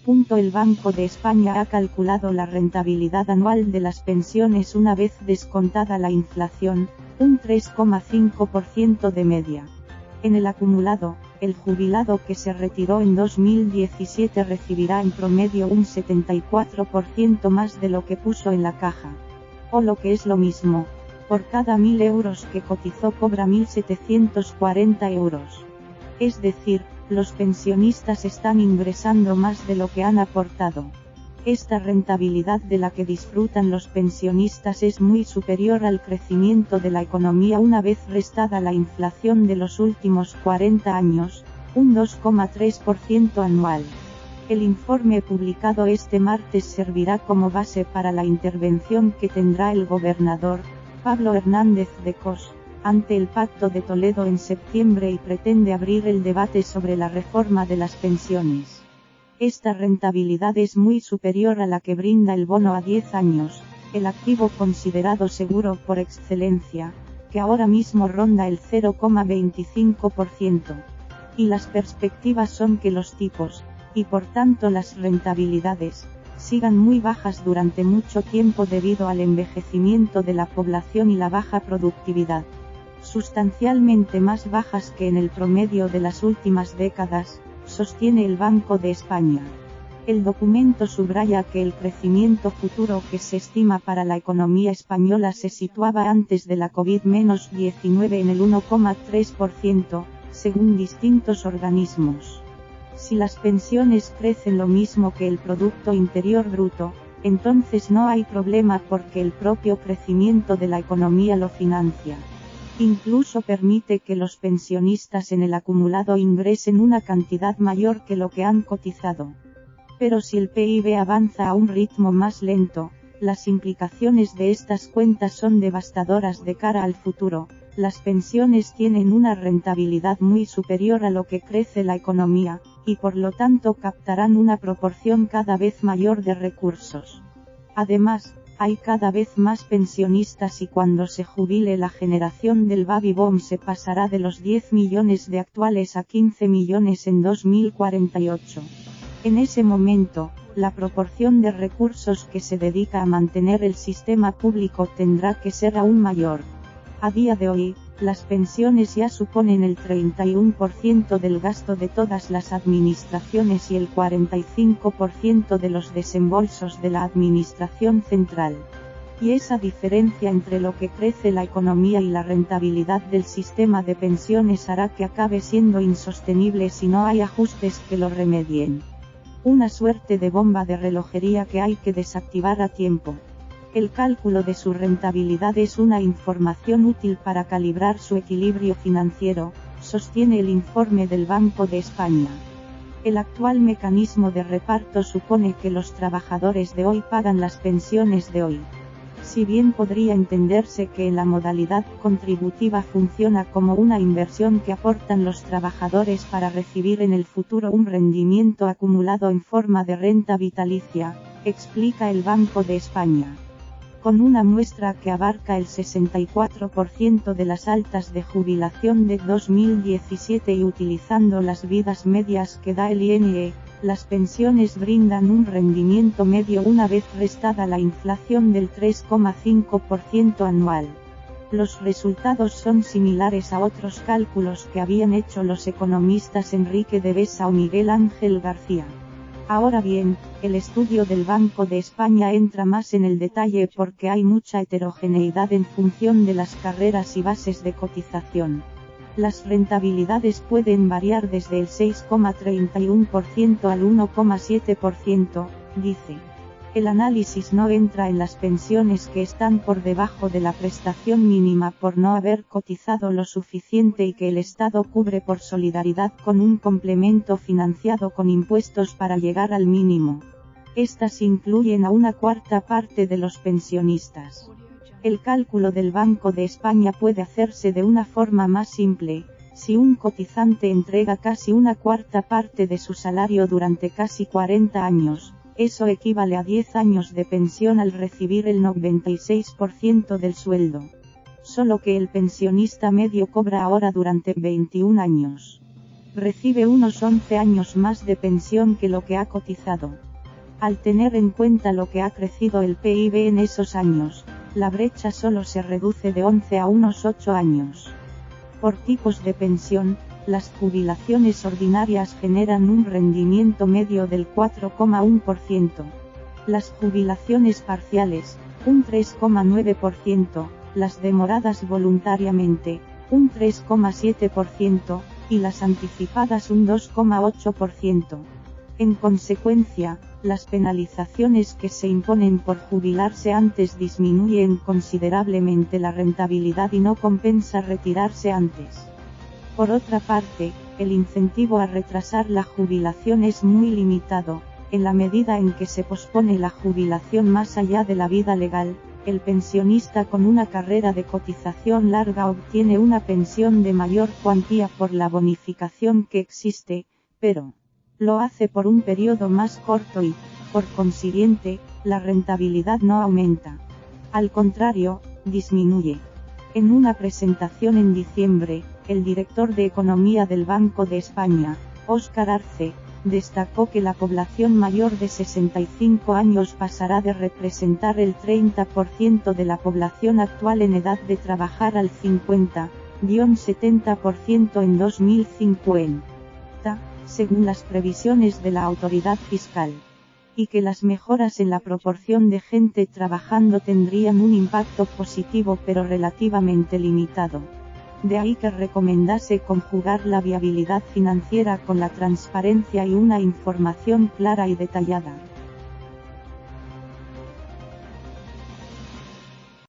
El Banco de España ha calculado la rentabilidad anual de las pensiones una vez descontada la inflación, un 3,5% de media. En el acumulado, el jubilado que se retiró en 2017 recibirá en promedio un 74% más de lo que puso en la caja. O lo que es lo mismo, por cada 1.000 euros que cotizó cobra 1.740 euros. Es decir, los pensionistas están ingresando más de lo que han aportado. Esta rentabilidad de la que disfrutan los pensionistas es muy superior al crecimiento de la economía una vez restada la inflación de los últimos 40 años, un 2,3% anual. El informe publicado este martes servirá como base para la intervención que tendrá el gobernador, Pablo Hernández de Cos, ante el Pacto de Toledo en septiembre y pretende abrir el debate sobre la reforma de las pensiones. Esta rentabilidad es muy superior a la que brinda el bono a 10 años, el activo considerado seguro por excelencia, que ahora mismo ronda el 0,25%. Y las perspectivas son que los tipos, y por tanto las rentabilidades, sigan muy bajas durante mucho tiempo debido al envejecimiento de la población y la baja productividad. Sustancialmente más bajas que en el promedio de las últimas décadas, sostiene el Banco de España. El documento subraya que el crecimiento futuro que se estima para la economía española se situaba antes de la COVID-19 en el 1,3%, según distintos organismos. Si las pensiones crecen lo mismo que el Producto Interior Bruto, entonces no hay problema porque el propio crecimiento de la economía lo financia. Incluso permite que los pensionistas en el acumulado ingresen una cantidad mayor que lo que han cotizado. Pero si el PIB avanza a un ritmo más lento, las implicaciones de estas cuentas son devastadoras de cara al futuro. Las pensiones tienen una rentabilidad muy superior a lo que crece la economía, y por lo tanto captarán una proporción cada vez mayor de recursos. Además, hay cada vez más pensionistas y cuando se jubile la generación del baby boom se pasará de los 10 millones de actuales a 15 millones en 2048. En ese momento, la proporción de recursos que se dedica a mantener el sistema público tendrá que ser aún mayor. A día de hoy, las pensiones ya suponen el 31% del gasto de todas las administraciones y el 45% de los desembolsos de la administración central. Y esa diferencia entre lo que crece la economía y la rentabilidad del sistema de pensiones hará que acabe siendo insostenible si no hay ajustes que lo remedien. Una suerte de bomba de relojería que hay que desactivar a tiempo. El cálculo de su rentabilidad es una información útil para calibrar su equilibrio financiero, sostiene el informe del Banco de España. El actual mecanismo de reparto supone que los trabajadores de hoy pagan las pensiones de hoy. Si bien podría entenderse que en la modalidad contributiva funciona como una inversión que aportan los trabajadores para recibir en el futuro un rendimiento acumulado en forma de renta vitalicia, explica el Banco de España. Con una muestra que abarca el 64% de las altas de jubilación de 2017 y utilizando las vidas medias que da el INE, las pensiones brindan un rendimiento medio una vez restada la inflación del 3,5% anual. Los resultados son similares a otros cálculos que habían hecho los economistas Enrique de Besa o Miguel Ángel García. Ahora bien, el estudio del Banco de España entra más en el detalle porque hay mucha heterogeneidad en función de las carreras y bases de cotización. Las rentabilidades pueden variar desde el 6,31% al 1,7%, dice. El análisis no entra en las pensiones que están por debajo de la prestación mínima por no haber cotizado lo suficiente y que el Estado cubre por solidaridad con un complemento financiado con impuestos para llegar al mínimo. Estas incluyen a una cuarta parte de los pensionistas. El cálculo del Banco de España puede hacerse de una forma más simple. Si un cotizante entrega casi una cuarta parte de su salario durante casi 40 años, eso equivale a 10 años de pensión al recibir el 96% del sueldo. Solo que el pensionista medio cobra ahora durante 21 años. recibe unos 11 años más de pensión que lo que ha cotizado. Al tener en cuenta lo que ha crecido el PIB en esos años, la brecha solo se reduce de 11 a unos 8 años. Por tipos de pensión, las jubilaciones ordinarias generan un rendimiento medio del 4,1%. Las jubilaciones parciales, un 3,9%, las demoradas voluntariamente, un 3,7%, y las anticipadas un 2,8%. En consecuencia, las penalizaciones que se imponen por jubilarse antes disminuyen considerablemente la rentabilidad y no compensa retirarse antes. Por otra parte, el incentivo a retrasar la jubilación es muy limitado, en la medida en que se pospone la jubilación más allá de la vida legal. El pensionista con una carrera de cotización larga obtiene una pensión de mayor cuantía por la bonificación que existe, pero lo hace por un periodo más corto y, por consiguiente, la rentabilidad no aumenta. Al contrario, disminuye. En una presentación en diciembre, el director de Economía del Banco de España, Óscar Arce, destacó que la población mayor de 65 años pasará de representar el 30% de la población actual en edad de trabajar al 50-70% en 2050, según las previsiones de la autoridad fiscal, y que las mejoras en la proporción de gente trabajando tendrían un impacto positivo pero relativamente limitado. De ahí que recomendase conjugar la viabilidad financiera con la transparencia y una información clara y detallada.